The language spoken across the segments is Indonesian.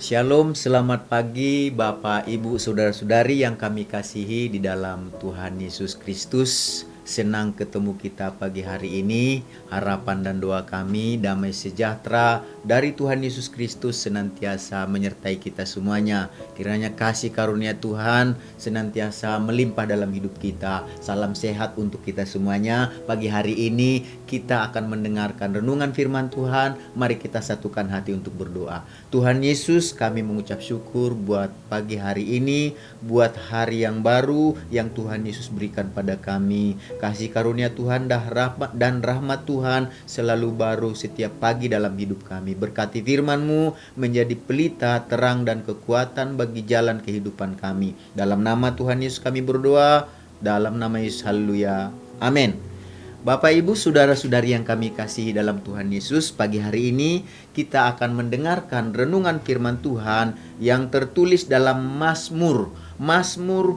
Shalom, selamat pagi Bapak, Ibu, Saudara-saudari yang kami kasihi di dalam Tuhan Yesus Kristus. Senang ketemu kita pagi hari ini. Harapan dan doa kami damai sejahtera dari Tuhan Yesus Kristus senantiasa menyertai kita semuanya. Kiranya kasih karunia Tuhan senantiasa melimpah dalam hidup kita. Salam sehat untuk kita semuanya. Pagi hari ini kita akan mendengarkan renungan firman Tuhan. Mari kita satukan hati untuk berdoa. Tuhan Yesus, kami mengucap syukur buat pagi hari ini, buat hari yang baru yang Tuhan Yesus berikan pada kami. Kasih karunia Tuhan dan rahmat Tuhan selalu baru setiap pagi dalam hidup kami. Berkati firman-Mu menjadi pelita, terang dan kekuatan bagi jalan kehidupan kami. Dalam nama Tuhan Yesus kami berdoa, dalam nama Yesus, haleluya, amin. Bapak, Ibu, Saudara-saudari yang kami kasihi dalam Tuhan Yesus, pagi hari ini kita akan mendengarkan renungan firman Tuhan yang tertulis dalam Mazmur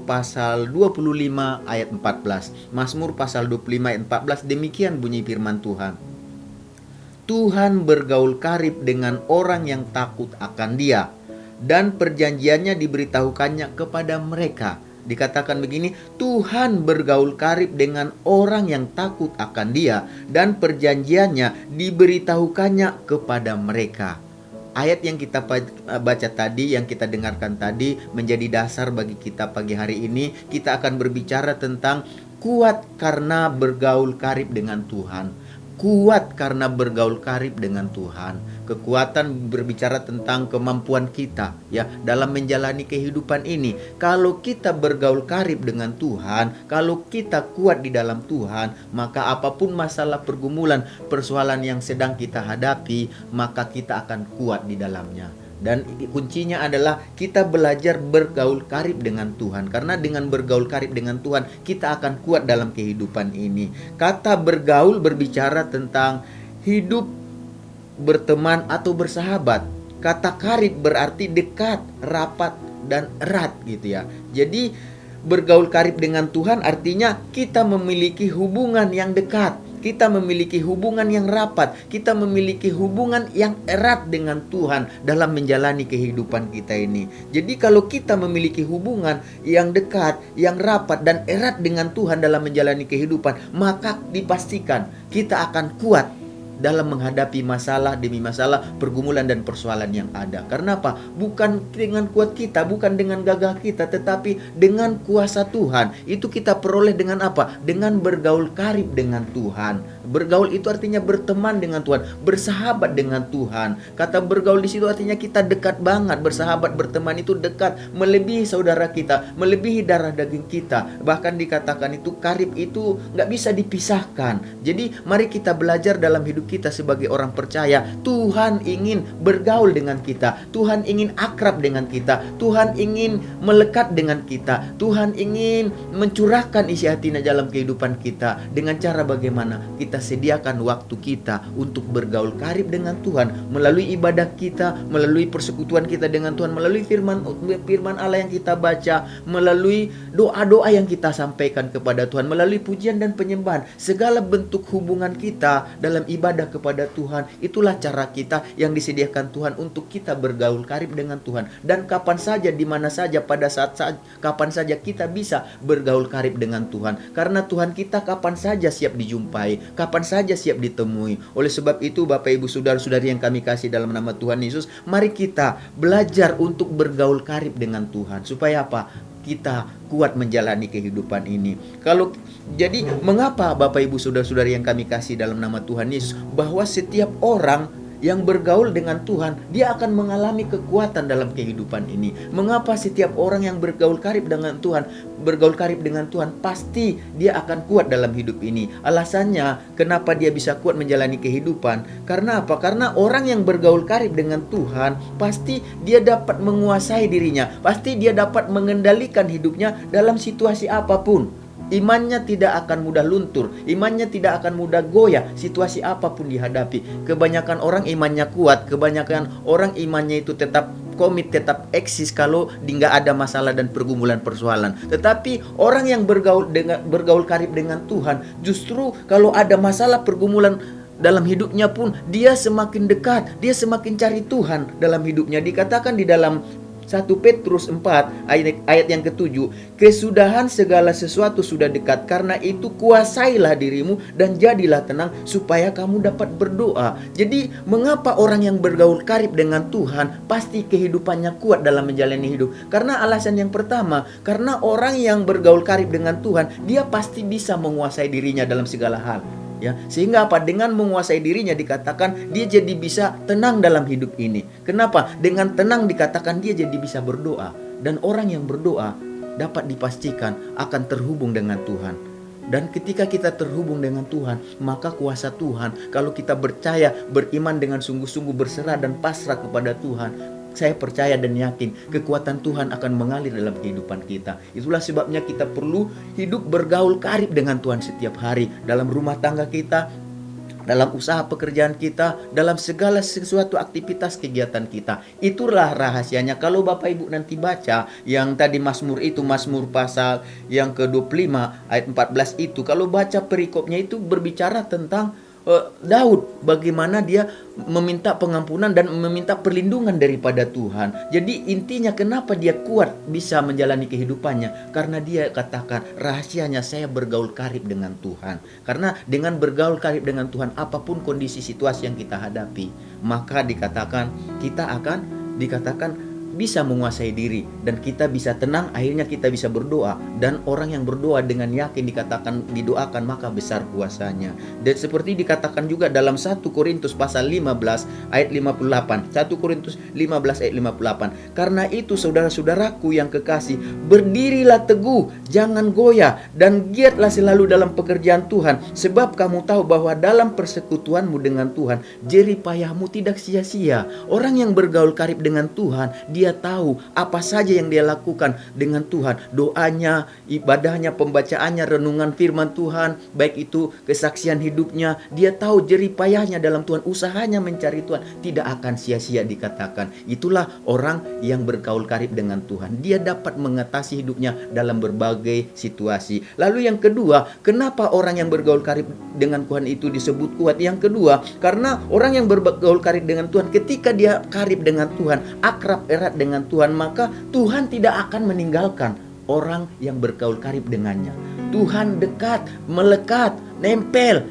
pasal 25 ayat 14. Mazmur pasal 25 ayat 14, demikian bunyi firman Tuhan. Tuhan bergaul karib dengan orang yang takut akan Dia, dan perjanjiannya diberitahukannya kepada mereka. Dikatakan begini, Tuhan bergaul karib dengan orang yang takut akan Dia, dan perjanjiannya diberitahukannya kepada mereka. Ayat yang kita baca tadi, yang kita dengarkan tadi, menjadi dasar bagi kita pagi hari ini. Kita akan berbicara tentang kuat karena bergaul karib dengan Tuhan. Kuat karena bergaul karib dengan Tuhan. Kekuatan berbicara tentang kemampuan kita ya dalam menjalani kehidupan ini. Kalau kita bergaul karib dengan Tuhan, kalau kita kuat di dalam Tuhan, maka apapun masalah, pergumulan, persoalan yang sedang kita hadapi, maka kita akan kuat di dalamnya. Dan kuncinya adalah kita belajar bergaul karib dengan Tuhan. Karena dengan bergaul karib dengan Tuhan, kita akan kuat dalam kehidupan ini. Kata bergaul berbicara tentang hidup, berteman atau bersahabat. Kata karib berarti dekat, rapat, dan erat gitu ya. Jadi bergaul karib dengan Tuhan artinya kita memiliki hubungan yang dekat. Kita memiliki hubungan yang rapat, kita memiliki hubungan yang erat dengan Tuhan dalam menjalani kehidupan kita ini. Jadi kalau kita memiliki hubungan yang dekat, yang rapat dan erat dengan Tuhan dalam menjalani kehidupan, maka dipastikan kita akan kuat dalam menghadapi masalah demi masalah, pergumulan dan persoalan yang ada. Karena apa? Bukan dengan kuat kita, bukan dengan gagah kita, tetapi dengan kuasa Tuhan. Itu kita peroleh dengan apa? Dengan bergaul karib dengan Tuhan. Bergaul itu artinya berteman dengan Tuhan, bersahabat dengan Tuhan. Kata bergaul di situ artinya kita dekat banget. Bersahabat, berteman itu dekat, melebihi saudara kita, melebihi darah daging kita. Bahkan dikatakan itu karib itu nggak bisa dipisahkan. Jadi mari kita belajar dalam hidup kita sebagai orang percaya. Tuhan ingin bergaul dengan kita, Tuhan ingin akrab dengan kita, Tuhan ingin melekat dengan kita, Tuhan ingin mencurahkan isi hatinya dalam kehidupan kita. Dengan cara bagaimana? Kita sediakan waktu kita untuk bergaul karib dengan Tuhan melalui ibadah kita, melalui persekutuan kita dengan Tuhan, melalui firman Allah yang kita baca, melalui doa-doa yang kita sampaikan kepada Tuhan, melalui pujian dan penyembahan. Segala bentuk hubungan kita dalam ibadah kepada Tuhan, itulah cara kita yang disediakan Tuhan untuk kita bergaul karib dengan Tuhan. Dan kapan saja, di mana saja, pada saat kapan saja kita bisa bergaul karib dengan Tuhan. Karena Tuhan kita kapan saja siap dijumpai, kapan saja siap ditemui. Oleh sebab itu Bapak, Ibu, Saudara-saudari yang kami kasih dalam nama Tuhan Yesus, mari kita belajar untuk bergaul karib dengan Tuhan. Supaya apa? Kita kuat menjalani kehidupan ini. Jadi mengapa Bapak, Ibu, Saudara-saudari yang kami kasih dalam nama Tuhan Yesus, bahwa setiap orang yang bergaul dengan Tuhan, dia akan mengalami kekuatan dalam kehidupan ini. Mengapa setiap orang yang bergaul karib dengan Tuhan, pasti dia akan kuat dalam hidup ini. Alasannya kenapa dia bisa kuat menjalani kehidupan, karena apa? Karena orang yang bergaul karib dengan Tuhan, pasti dia dapat menguasai dirinya, pasti dia dapat mengendalikan hidupnya dalam situasi apapun. Imannya tidak akan mudah luntur, imannya tidak akan mudah goyah, situasi apapun dihadapi. Kebanyakan orang imannya kuat, kebanyakan orang imannya itu tetap komit, tetap eksis kalau nggak ada masalah dan pergumulan persoalan. Tetapi orang yang bergaul karib dengan Tuhan, justru kalau ada masalah, pergumulan dalam hidupnya pun dia semakin dekat, dia semakin cari Tuhan dalam hidupnya. Dikatakan di dalam 1 Petrus 4 ayat yang ke-7, kesudahan segala sesuatu sudah dekat, karena itu kuasailah dirimu dan jadilah tenang supaya kamu dapat berdoa. Jadi mengapa orang yang bergaul karib dengan Tuhan pasti kehidupannya kuat dalam menjalani hidup? Karena alasan yang pertama, karena orang yang bergaul karib dengan Tuhan, dia pasti bisa menguasai dirinya dalam segala hal. Ya, sehingga apa? Dengan menguasai dirinya dikatakan dia jadi bisa tenang dalam hidup ini. Kenapa? Dengan tenang dikatakan dia jadi bisa berdoa. Dan orang yang berdoa dapat dipastikan akan terhubung dengan Tuhan. Dan ketika kita terhubung dengan Tuhan, maka kuasa Tuhan, kalau kita percaya, beriman dengan sungguh-sungguh, berserah dan pasrah kepada Tuhan, saya percaya dan yakin kekuatan Tuhan akan mengalir dalam kehidupan kita. Itulah sebabnya kita perlu hidup bergaul karib dengan Tuhan setiap hari. Dalam rumah tangga kita, dalam usaha pekerjaan kita, dalam segala sesuatu aktivitas kegiatan kita. Itulah rahasianya. Kalau Bapak Ibu nanti baca yang tadi Mazmur itu, Mazmur pasal yang ke-25 ayat 14 itu, kalau baca perikopnya itu berbicara tentang Daud, bagaimana dia meminta pengampunan dan meminta perlindungan daripada Tuhan. Jadi intinya kenapa dia kuat bisa menjalani kehidupannya, karena dia katakan rahasianya saya bergaul karib dengan Tuhan. Karena dengan bergaul karib dengan Tuhan, apapun kondisi situasi yang kita hadapi, maka dikatakan kita akan bisa menguasai diri dan kita bisa tenang, akhirnya kita bisa berdoa. Dan orang yang berdoa dengan yakin dikatakan didoakan maka besar kuasanya. Dan seperti dikatakan juga dalam 1 Korintus pasal 15 ayat 58. 1 Korintus 15 ayat 58. Karena itu saudara-saudaraku yang kekasih, berdirilah teguh, jangan goyah, dan giatlah selalu dalam pekerjaan Tuhan, sebab kamu tahu bahwa dalam persekutuanmu dengan Tuhan jerih payahmu tidak sia-sia. Orang yang bergaul karib dengan Tuhan, dia tahu apa saja yang dia lakukan dengan Tuhan. Doanya, ibadahnya, pembacaannya, renungan firman Tuhan, baik itu kesaksian hidupnya, dia tahu jerih payahnya dalam Tuhan, usahanya mencari Tuhan tidak akan sia-sia dikatakan. Itulah orang yang bergaul karib dengan Tuhan. Dia dapat mengatasi hidupnya dalam berbagai situasi. Lalu yang kedua, kenapa orang yang bergaul karib dengan Tuhan itu disebut kuat? Yang kedua, karena orang yang bergaul karib dengan Tuhan, ketika dia karib dengan Tuhan, akrab erat dengan Tuhan, maka Tuhan tidak akan meninggalkan orang yang bergaul karib dengannya. Tuhan dekat, melekat, nempel,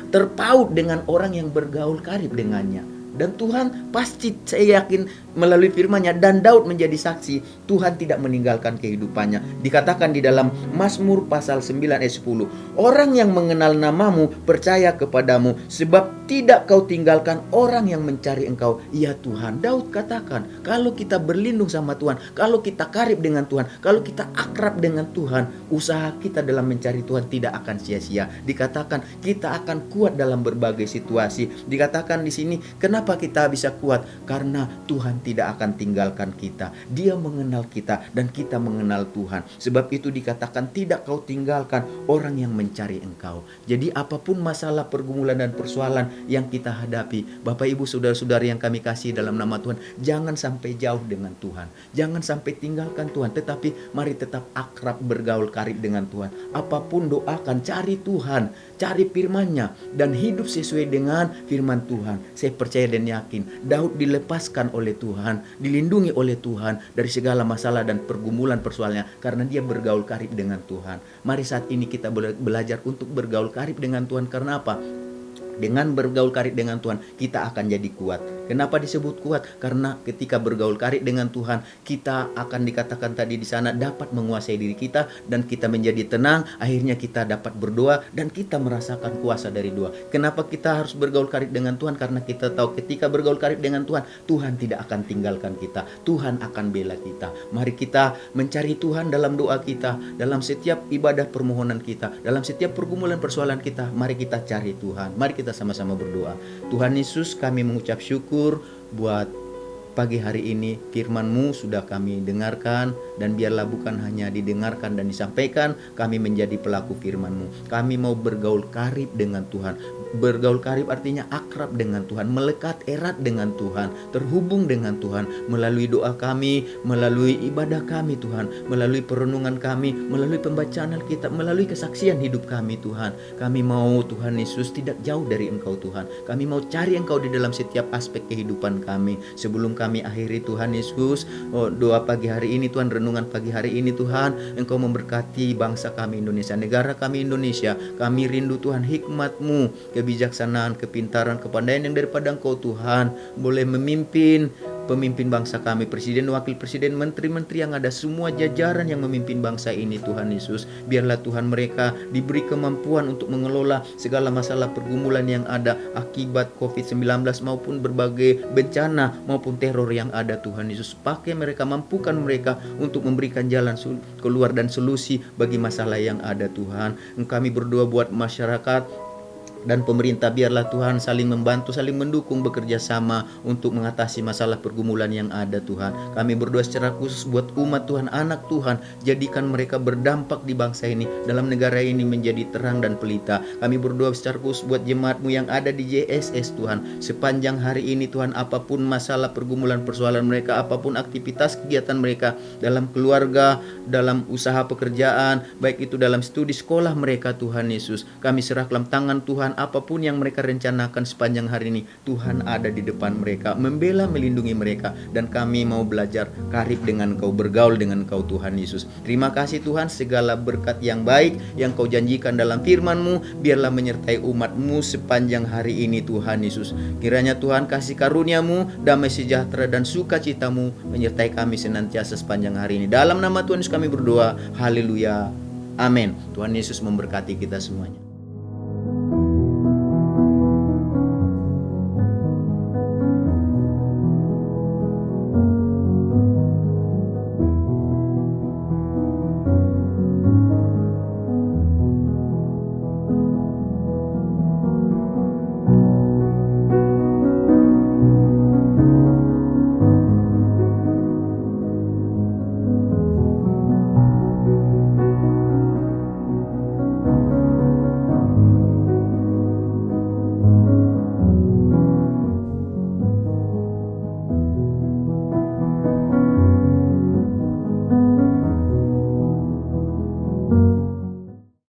terpaut dengan orang yang bergaul karib dengannya. Dan Tuhan pasti, saya yakin melalui firman-Nya, dan Daud menjadi saksi, Tuhan tidak meninggalkan kehidupannya. Dikatakan di dalam Mazmur pasal 9 ayat 10, orang yang mengenal namamu percaya kepadamu, sebab tidak kau tinggalkan orang yang mencari engkau, ya Tuhan. Daud katakan, kalau kita berlindung sama Tuhan, kalau kita karib dengan Tuhan, kalau kita akrab dengan Tuhan, usaha kita dalam mencari Tuhan tidak akan sia-sia. Dikatakan kita akan kuat dalam berbagai situasi. Dikatakan di sini, kenapa kita bisa kuat? Karena Tuhan tidak akan tinggalkan kita. Dia mengenal kita dan kita mengenal Tuhan. Sebab itu dikatakan tidak kau tinggalkan orang yang mencari engkau. Jadi apapun masalah, pergumulan dan persoalan yang kita hadapi, Bapak Ibu saudara-saudari yang kami kasih dalam nama Tuhan, jangan sampai jauh dengan Tuhan. Jangan sampai tinggalkan Tuhan, tetapi mari tetap akrab bergaul karib dengan Tuhan. Apapun doakan, cari Tuhan, cari firman-Nya dan hidup sesuai dengan firman Tuhan. Saya percaya dan yakin Daud dilepaskan oleh Tuhan, dilindungi oleh Tuhan dari segala masalah dan pergumulan persoalannya karena dia bergaul karib dengan Tuhan. Mari saat ini kita belajar untuk bergaul karib dengan Tuhan. Karena apa? Dengan bergaul karib dengan Tuhan, kita akan jadi kuat. Kenapa disebut kuat? Karena ketika bergaul karib dengan Tuhan, kita akan dikatakan tadi di sana dapat menguasai diri kita dan kita menjadi tenang. Akhirnya kita dapat berdoa dan kita merasakan kuasa dari doa. Kenapa kita harus bergaul karib dengan Tuhan? Karena kita tahu ketika bergaul karib dengan Tuhan, Tuhan tidak akan tinggalkan kita. Tuhan akan bela kita. Mari kita mencari Tuhan dalam doa kita, dalam setiap ibadah permohonan kita, dalam setiap pergumulan persoalan kita. Mari kita cari Tuhan. Mari kita sama-sama berdoa. Tuhan Yesus, kami mengucap syukur buat pagi hari ini. Firman-Mu sudah kami dengarkan, dan biarlah bukan hanya didengarkan dan disampaikan, kami menjadi pelaku firman-Mu. Kami mau bergaul karib dengan Tuhan, Bergaul karib artinya akrab dengan Tuhan, melekat erat dengan Tuhan, terhubung dengan Tuhan melalui doa kami, melalui ibadah kami Tuhan, melalui perenungan kami, melalui pembacaan Alkitab, melalui kesaksian hidup kami Tuhan. Kami mau Tuhan Yesus tidak jauh dari Engkau Tuhan. Kami mau cari Engkau di dalam setiap aspek kehidupan kami. Sebelum kami akhiri Tuhan Yesus, doa pagi hari ini Tuhan, renungan pagi hari ini Tuhan, Engkau memberkati bangsa kami Indonesia, negara kami Indonesia. Kami rindu Tuhan hikmat-Mu, kebijaksanaan, kepintaran, kepandaian yang daripada Engkau Tuhan, boleh memimpin pemimpin bangsa kami, presiden, wakil presiden, menteri-menteri yang ada, semua jajaran yang memimpin bangsa ini Tuhan Yesus. Biarlah Tuhan mereka diberi kemampuan untuk mengelola segala masalah pergumulan yang ada akibat COVID-19 maupun berbagai bencana maupun teror yang ada Tuhan Yesus. Pakai mereka, mampukan mereka untuk memberikan jalan keluar dan solusi bagi masalah yang ada Tuhan. Kami berdoa buat masyarakat dan pemerintah, biarlah Tuhan saling membantu, saling mendukung, bekerja sama untuk mengatasi masalah pergumulan yang ada Tuhan. Kami berdoa secara khusus buat umat Tuhan, anak Tuhan, jadikan mereka berdampak di bangsa ini, dalam negara ini menjadi terang dan pelita. Kami berdoa secara khusus buat jemaat-Mu yang ada di JSS Tuhan, sepanjang hari ini Tuhan, apapun masalah pergumulan persoalan mereka, apapun aktivitas kegiatan mereka dalam keluarga, dalam usaha pekerjaan, baik itu dalam studi sekolah mereka Tuhan Yesus, kami serah dalam tangan Tuhan. Apapun yang mereka rencanakan sepanjang hari ini, Tuhan ada di depan mereka, membela, melindungi mereka. Dan kami mau belajar karib dengan Kau, bergaul dengan Kau Tuhan Yesus. Terima kasih Tuhan, segala berkat yang baik yang Kau janjikan dalam firman-Mu, biarlah menyertai umat-Mu sepanjang hari ini Tuhan Yesus. Kiranya Tuhan kasih karunia-Mu, damai sejahtera dan sukacita-Mu menyertai kami senantiasa sepanjang hari ini. Dalam nama Tuhan Yesus kami berdoa, haleluya, amin. Tuhan Yesus memberkati kita semuanya.